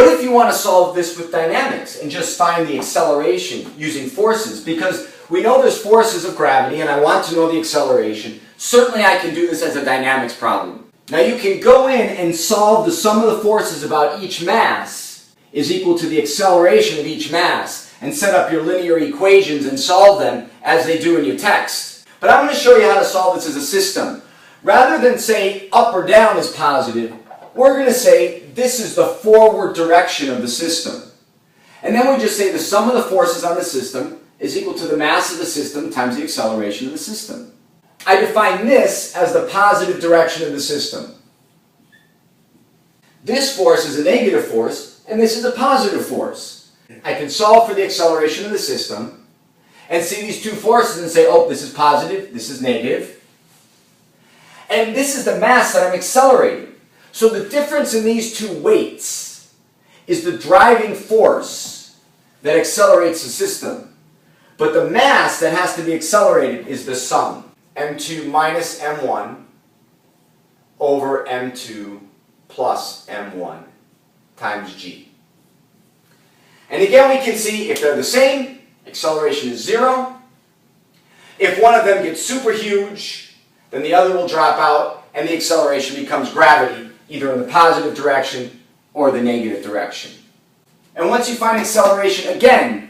What if you want to solve this with dynamics and just find the acceleration using forces? Because we know there's forces of gravity and I want to know the acceleration. Certainly I can do this as a dynamics problem. Now you can go in and solve the sum of the forces about each mass is equal to the acceleration of each mass and set up your linear equations and solve them as they do in your text. But I'm going to show you how to solve this as a system. Rather than say up or down is positive, we're going to say this is the forward direction of the system. And then we just say the sum of the forces on the system is equal to the mass of the system times the acceleration of the system. I define this as the positive direction of the system. This force is a negative force, and this is a positive force. I can solve for the acceleration of the system and see these two forces and say, oh, this is positive, this is negative. And this is the mass that I'm accelerating. So the difference in these two weights is the driving force that accelerates the system. But the mass that has to be accelerated is the sum. m2 minus m1 over m2 plus m1 times g. And again we can see if they're the same, acceleration is 0. If one of them gets super huge, then the other will drop out and the acceleration becomes gravity, either in the positive direction or the negative direction. And once you find acceleration, again,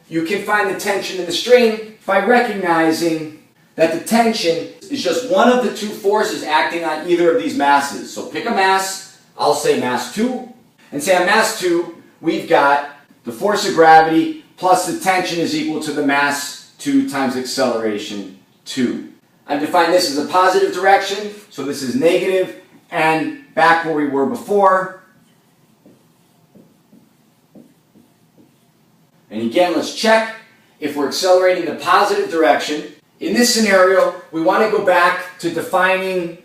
you can find the tension in the string by recognizing that the tension is just one of the two forces acting on either of these masses. So pick a mass, I'll say mass 2, and say on mass 2, we've got the force of gravity plus the tension is equal to the mass 2 times acceleration 2. I've defined this as a positive direction, so this is negative, and back where we were before. And again, let's check if we're accelerating in the positive direction. In this scenario, we want to go back to defining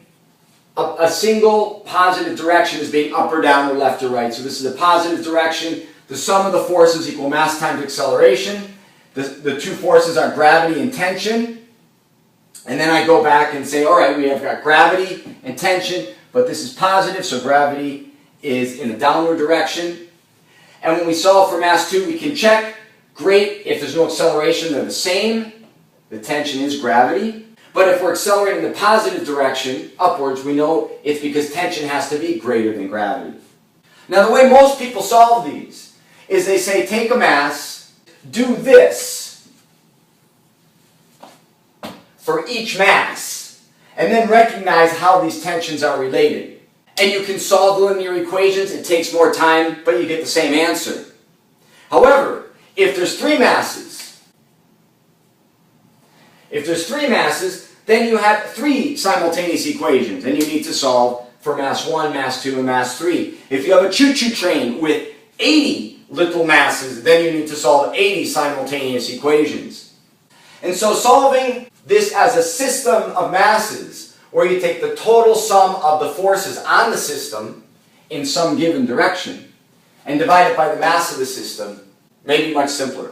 a single positive direction as being up or down or left or right. So this is a positive direction. The sum of the forces equal mass times acceleration. The two forces are gravity and tension. And then I go back and say, all right, we have got gravity and tension, but this is positive, so gravity is in a downward direction. And when we solve for mass 2, we can check. Great, if there's no acceleration, they're the same. The tension is gravity. But if we're accelerating in the positive direction, upwards, we know it's because tension has to be greater than gravity. Now the way most people solve these is they say take a mass, do this for each mass, and then recognize how these tensions are related. And you can solve the linear equations, it takes more time, but you get the same answer. However, if there's three masses, then you have three simultaneous equations, and you need to solve for mass 1, mass 2, and mass 3. If you have a choo-choo train with 80 little masses, then you need to solve 80 simultaneous equations. And so solving this as a system of masses, where you take the total sum of the forces on the system in some given direction, and divide it by the mass of the system, may be much simpler.